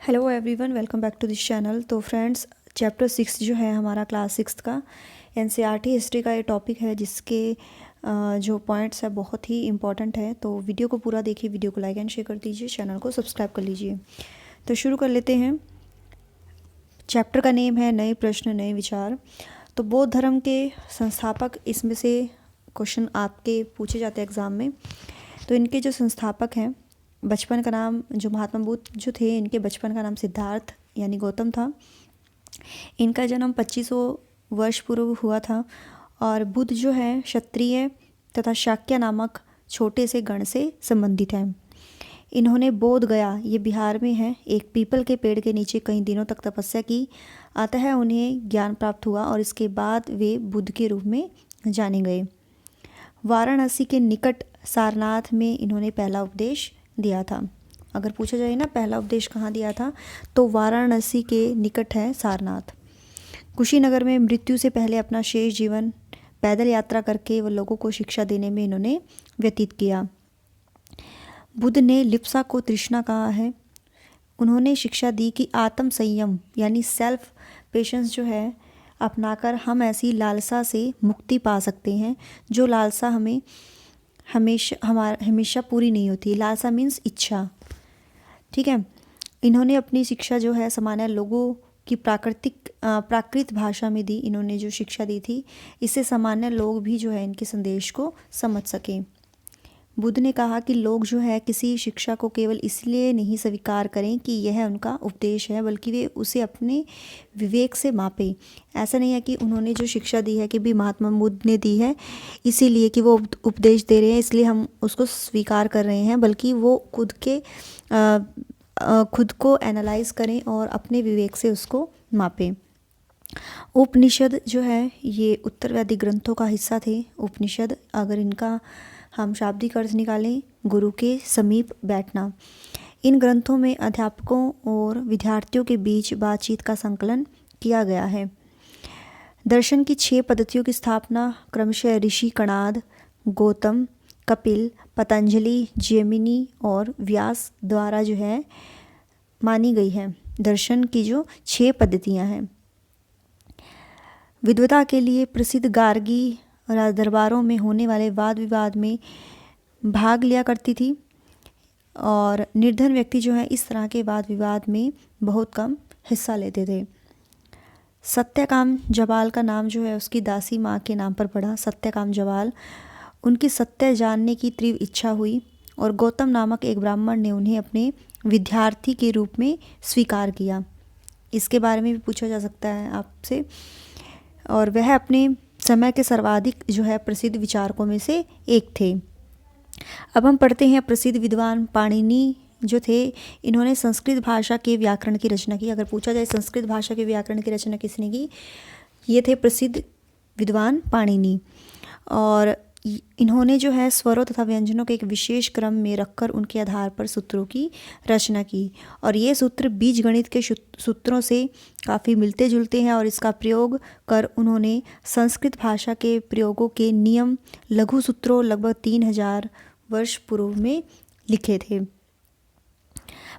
Hello everyone, welcome back to this channel. तो friends, chapter 6 जो है हमारा क्लास 6 का एनसीईआरटी हिस्ट्री का ये टॉपिक है, जिसके जो पॉइंट्स है बहुत ही इंपॉर्टेंट है। तो वीडियो को पूरा देखिए, वीडियो को लाइक एंड शेयर कर दीजिए, चैनल को सब्सक्राइब कर लीजिए। तो शुरू कर लेते हैं। चैप्टर का नेम है नए प्रश्न नए विचार। तो बौद्ध धर्म के संस्थापक, इसमें से क्वेश्चन आपके पूछे जाते हैं एग्ज़ाम में। तो इनके जो संस्थापक हैं, बचपन का नाम, जो महात्मा बुद्ध जो थे, इनके बचपन का नाम सिद्धार्थ यानी गौतम था। इनका जन्म 2500 वर्ष पूर्व हुआ था। और बुद्ध जो है क्षत्रिय तथा शाक्य नामक छोटे से गण से संबंधित हैं। इन्होंने बोध गया, ये बिहार में है, एक पीपल के पेड़ के नीचे कई दिनों तक तपस्या की। अतः उन्हें ज्ञान प्राप्त हुआ और इसके बाद वे बुद्ध के रूप में जाने गए। वाराणसी के निकट सारनाथ में इन्होंने पहला उपदेश दिया था। अगर पूछा जाए ना पहला उपदेश कहाँ दिया था, तो वाराणसी के निकट है सारनाथ। कुशीनगर में मृत्यु से पहले अपना शेष जीवन पैदल यात्रा करके वो लोगों को शिक्षा देने में इन्होंने व्यतीत किया। बुद्ध ने लिप्सा को तृष्णा कहा है। उन्होंने शिक्षा दी कि आत्म संयम यानी सेल्फ पेशेंस जो है अपनाकर हम ऐसी लालसा से मुक्ति पा सकते हैं जो लालसा हमें हमेशा पूरी नहीं होती। लालसा मीन्स इच्छा, ठीक है। इन्होंने अपनी शिक्षा जो है सामान्य लोगों की प्राकृत भाषा में दी। इन्होंने जो शिक्षा दी थी, इससे सामान्य लोग भी जो है इनके संदेश को समझ सकें। बुद्ध ने कहा कि लोग जो है किसी शिक्षा को केवल इसलिए नहीं स्वीकार करें कि यह उनका उपदेश है, बल्कि वे उसे अपने विवेक से मापें। ऐसा नहीं है कि उन्होंने जो शिक्षा दी है कि भी महात्मा बुद्ध ने दी है इसीलिए कि वो उपदेश दे रहे हैं इसलिए हम उसको स्वीकार कर रहे हैं, बल्कि वो खुद को एनालाइज करें और अपने विवेक से उसको मापें। उपनिषद जो है ये उत्तरवैदिक ग्रंथों का हिस्सा थे। उपनिषद, अगर इनका हम शाब्दिक अर्थ निकालें, गुरु के समीप बैठना। इन ग्रंथों में अध्यापकों और विद्यार्थियों के बीच बातचीत का संकलन किया गया है। दर्शन की 6 पद्धतियों की स्थापना क्रमशः ऋषि कणाद, गौतम, कपिल, पतंजलि, जैमिनी और व्यास द्वारा जो है मानी गई है। दर्शन की जो 6 पद्धतियाँ हैं, विद्वता के लिए प्रसिद्ध गार्गी राजदरबारों में होने वाले वाद विवाद में भाग लिया करती थी, और निर्धन व्यक्ति जो है इस तरह के वाद विवाद में बहुत कम हिस्सा लेते थे। सत्यकाम जबाल का नाम जो है उसकी दासी माँ के नाम पर पड़ा। सत्यकाम जबाल, उनकी सत्य जानने की तीव्र इच्छा हुई और गौतम नामक एक ब्राह्मण ने उन्हें अपने विद्यार्थी के रूप में स्वीकार किया। इसके बारे में भी पूछा जा सकता है आपसे। और वह अपने समय के सर्वाधिक जो है प्रसिद्ध विचारकों में से एक थे। अब हम पढ़ते हैं प्रसिद्ध विद्वान पाणिनि जो थे, इन्होंने संस्कृत भाषा के व्याकरण की रचना की। अगर पूछा जाए संस्कृत भाषा के व्याकरण की रचना किसने की, ये थे प्रसिद्ध विद्वान पाणिनि। और इन्होंने जो है स्वरों तथा व्यंजनों के एक विशेष क्रम में रखकर उनके आधार पर सूत्रों की रचना की। और ये सूत्र बीज गणित के सूत्रों से काफ़ी मिलते जुलते हैं, और इसका प्रयोग कर उन्होंने संस्कृत भाषा के प्रयोगों के नियम लघु सूत्रों लगभग 3000 वर्ष पूर्व में लिखे थे।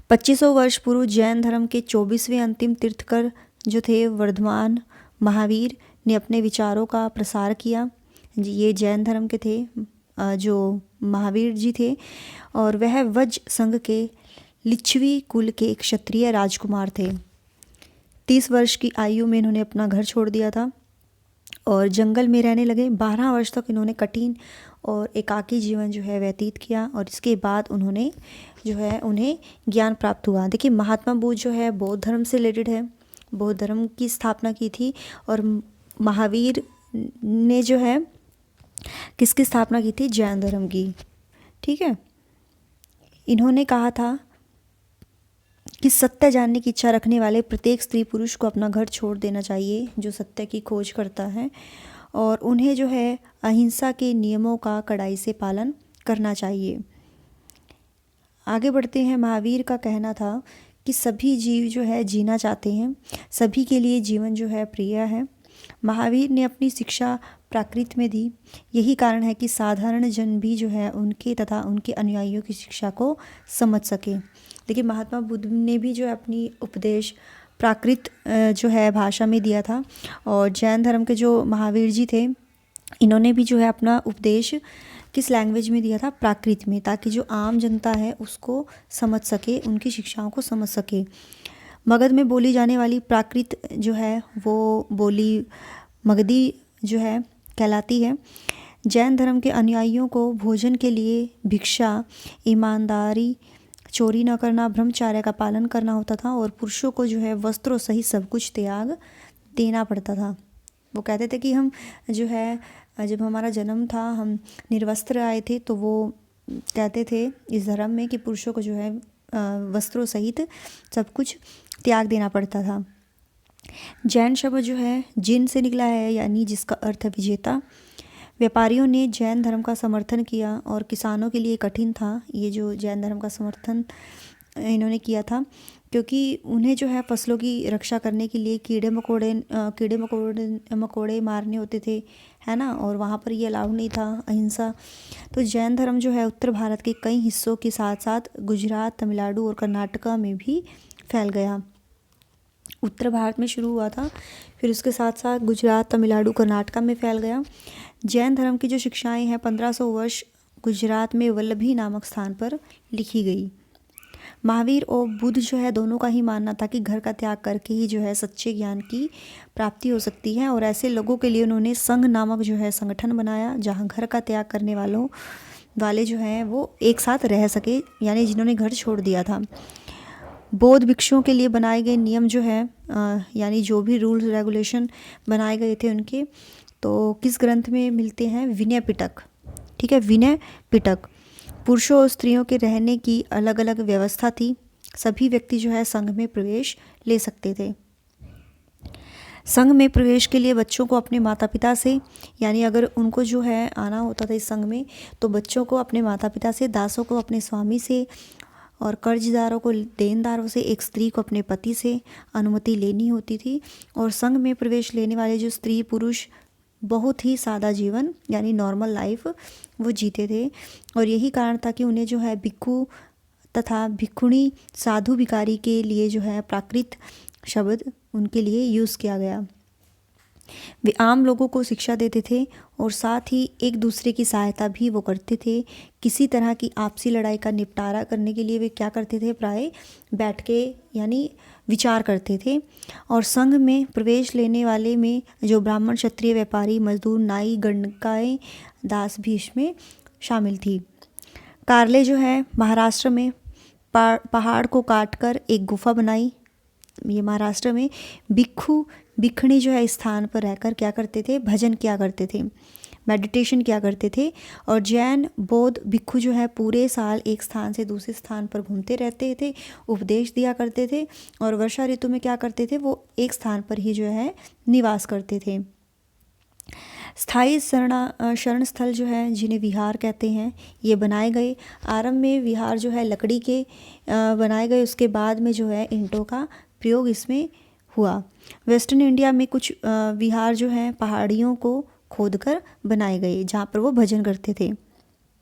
2500 वर्ष पूर्व जैन धर्म के 24वें अंतिम तीर्थकर जो थे वर्धमान महावीर ने अपने विचारों का प्रसार किया। ये जैन धर्म के थे जो महावीर जी थे, और वह वज्र संघ के लिच्छवी कुल के एक क्षत्रिय राजकुमार थे। 30 वर्ष की आयु में इन्होंने अपना घर छोड़ दिया था और जंगल में रहने लगे। 12 वर्ष तक इन्होंने कठिन और एकाकी जीवन जो है व्यतीत किया, और इसके बाद उन्होंने जो है उन्हें ज्ञान प्राप्त हुआ। देखिए, महात्मा बुद्ध जो है बौद्ध धर्म से रिलेटेड है, बौद्ध धर्म की स्थापना की थी। और महावीर ने जो है किसकी स्थापना की थी, जैन धर्म की, ठीक है। इन्होंने कहा था कि सत्य जानने की इच्छा रखने वाले प्रत्येक स्त्री पुरुष को अपना घर छोड़ देना चाहिए जो सत्य की खोज करता है, और उन्हें जो है अहिंसा के नियमों का कड़ाई से पालन करना चाहिए। आगे बढ़ते हैं। महावीर का कहना था कि सभी जीव जो है जीना चाहते हैं, सभी के लिए जीवन जो है प्रिय है। महावीर ने अपनी शिक्षा प्राकृत में दी। यही कारण है कि साधारण जन भी जो है उनके तथा उनके अनुयायियों की शिक्षा को समझ सके। देखिए महात्मा बुद्ध ने भी जो है अपनी उपदेश प्राकृत जो है भाषा में दिया था, और जैन धर्म के जो महावीर जी थे इन्होंने भी जो है अपना उपदेश किस लैंग्वेज में दिया था, प्राकृत में, ताकि जो आम जनता है उसको समझ सके, उनकी शिक्षाओं को समझ सके। मगध में बोली जाने वाली प्राकृत जो है वो बोली मगधी जो है कहलाती है। जैन धर्म के अनुयायियों को भोजन के लिए भिक्षा, ईमानदारी, चोरी न करना, ब्रह्मचर्य का पालन करना होता था, और पुरुषों को जो है वस्त्रों सहित सब कुछ त्याग देना पड़ता था। वो कहते थे कि हम जो है जब हमारा जन्म था हम निर्वस्त्र आए थे, तो वो कहते थे इस धर्म में कि पुरुषों को जो है वस्त्रों सहित सब कुछ त्याग देना पड़ता था। जैन शब्द जो है जिन से निकला है, यानी जिसका अर्थ है विजेता। व्यापारियों ने जैन धर्म का समर्थन किया और किसानों के लिए कठिन था ये जो जैन धर्म का समर्थन इन्होंने किया था, क्योंकि उन्हें जो है फसलों की रक्षा करने के लिए कीड़े मकोड़े मारने होते थे, है ना, और वहाँ पर ये अलाउड नहीं था, अहिंसा। तो जैन धर्म जो है उत्तर भारत के कई हिस्सों के साथ साथ गुजरात, तमिलनाडु और कर्नाटका में भी फैल गया। उत्तर भारत में शुरू हुआ था, फिर उसके साथ साथ गुजरात, तमिलनाडु, कर्नाटका में फैल गया। जैन धर्म की जो शिक्षाएं हैं 1500 वर्ष गुजरात में वल्लभी नामक स्थान पर लिखी गई। महावीर और बुद्ध जो है दोनों का ही मानना था कि घर का त्याग करके ही जो है सच्चे ज्ञान की प्राप्ति हो सकती है, और ऐसे लोगों के लिए उन्होंने संघ नामक जो है संगठन बनाया, जहाँ घर का त्याग करने वाले जो हैं वो एक साथ रह सके, यानी जिन्होंने घर छोड़ दिया था। बौद्ध भिक्षुओं के लिए बनाए गए नियम जो है यानी जो भी रूल्स रेगुलेशन बनाए गए थे उनके, तो किस ग्रंथ में मिलते हैं, विनय पिटक। ठीक है, विनय पिटक। पुरुषों और स्त्रियों के रहने की अलग अलग व्यवस्था थी। सभी व्यक्ति जो है संघ में प्रवेश ले सकते थे। संघ में प्रवेश के लिए बच्चों को अपने माता पिता से, यानी अगर उनको जो है आना होता था इस संघ में, तो बच्चों को अपने माता पिता से, दासों को अपने स्वामी से, और कर्जदारों को देनदारों से, एक स्त्री को अपने पति से अनुमति लेनी होती थी। और संघ में प्रवेश लेने वाले जो स्त्री पुरुष बहुत ही सादा जीवन यानी नॉर्मल लाइफ वो जीते थे, और यही कारण था कि उन्हें जो है भिक्खु तथा भिक्खुणी, साधु भिखारी के लिए जो है प्राकृत शब्द उनके लिए यूज़ किया गया। वे आम लोगों को शिक्षा देते थे और साथ ही एक दूसरे की सहायता भी वो करते थे। किसी तरह की आपसी लड़ाई का निपटारा करने के लिए वे क्या करते थे, प्राय बैठ के यानी विचार करते थे। और संघ में प्रवेश लेने वाले में जो ब्राह्मण, क्षत्रिय, व्यापारी, मजदूर, नाई, गणकाएँ, दास भी इसमें शामिल थी। कार्ले जो है महाराष्ट्र में पहाड़ को काटकर एक गुफा बनाई। ये महाराष्ट्र में भिक्खु भिक्खुणी जो है स्थान पर रहकर क्या करते थे, भजन किया करते थे, मेडिटेशन किया करते थे। और जैन बौद्ध भिक्खु जो है पूरे साल एक स्थान से दूसरे स्थान पर घूमते रहते थे, उपदेश दिया करते थे, और वर्षा ऋतु में क्या करते थे, वो एक स्थान पर ही जो है निवास करते थे। स्थायी शरण स्थल जो है जिन्हें विहार कहते हैं, ये बनाए गए। आरंभ में विहार जो है लकड़ी के बनाए गए, उसके बाद में जो है ईंटों का प्रयोग इसमें हुआ। वेस्टर्न इंडिया में कुछ विहार जो हैं पहाड़ियों को खोदकर बनाए गए, जहाँ पर वो भजन करते थे।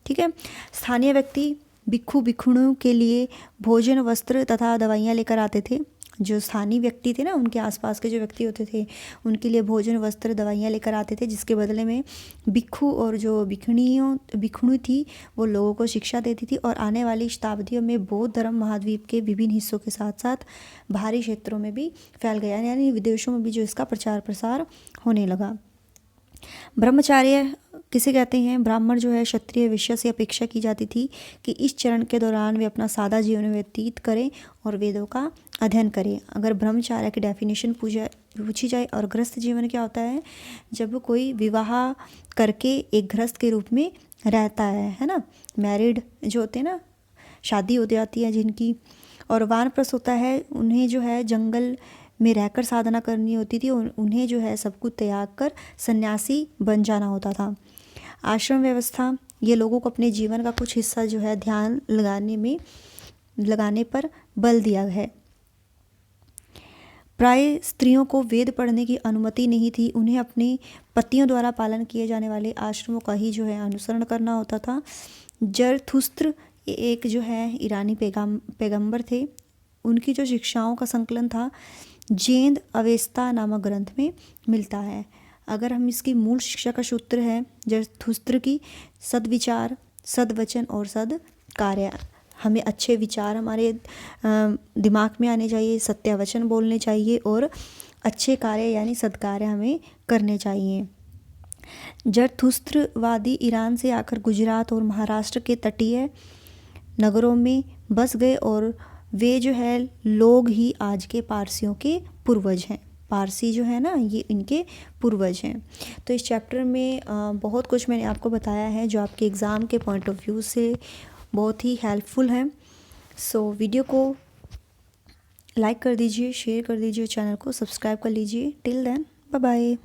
ठीक है, स्थानीय व्यक्ति भिक्खु भिक्खुणियों के लिए भोजन, वस्त्र तथा दवाइयाँ लेकर आते थे। जो स्थानीय व्यक्ति थे ना, उनके आसपास के जो व्यक्ति होते थे उनके लिए भोजन, वस्त्र, दवाइयाँ लेकर आते थे, जिसके बदले में भिक्खु और जो भिक्खुणी थी वो लोगों को शिक्षा देती थी। और आने वाली शताब्दियों में बौद्ध धर्म महाद्वीप के विभिन्न हिस्सों के साथ साथ बाहरी क्षेत्रों में भी फैल गया, यानी विदेशों में भी जो इसका प्रचार प्रसार होने लगा। ब्रह्मचार्य किसे कहते हैं? ब्राह्मण जो है क्षत्रिय वैश्य से अपेक्षा की जाती थी कि इस चरण के दौरान वे अपना सादा जीवन व्यतीत करें और वेदों का अध्ययन करें। अगर ब्रह्मचार्य की डेफिनेशन पूछी जाए, और गृहस्थ जीवन क्या होता है, जब कोई विवाह करके एक गृहस्थ के रूप में रहता है ना, मैरिड जो होते हैं ना, शादी हो जाती है जिनकी। और वानप्रस्थ होता है, उन्हें जो है जंगल में रहकर साधना करनी होती थी, और उन्हें जो है सब कुछ त्याग कर सन्यासी बन जाना होता था। आश्रम व्यवस्था, ये लोगों को अपने जीवन का कुछ हिस्सा जो है ध्यान लगाने पर बल दिया है। प्राय स्त्रियों को वेद पढ़ने की अनुमति नहीं थी, उन्हें अपने पतियों द्वारा पालन किए जाने वाले आश्रमों का ही जो है अनुसरण करना होता था। जरथुस्त्र एक जो है ईरानी पैगंबर थे, उनकी जो शिक्षाओं का संकलन था जेंद अवेस्ता नामक ग्रंथ में मिलता है। अगर हम इसकी मूल शिक्षा का सूत्र है जरथुस्त्र की सद्विचार, सद्वचन और सद्कार्य। हमें अच्छे विचार हमारे दिमाग में आने चाहिए, सत्य वचन बोलने चाहिए और अच्छे कार्य यानी सद्कार्य हमें करने चाहिए। जरथुस्त्रवादी ईरान से आकर गुजरात और महाराष्ट्र के तटीय नगरों में बस गए और वे जो है लोग ही आज के पारसियों के पूर्वज हैं। पारसी जो है ना, ये इनके पूर्वज हैं। तो इस चैप्टर में बहुत कुछ मैंने आपको बताया है जो आपके एग्ज़ाम के पॉइंट ऑफ व्यू से बहुत ही हेल्पफुल है। सो वीडियो को लाइक कर दीजिए, शेयर कर दीजिए, चैनल को सब्सक्राइब कर लीजिए। Till then bye bye.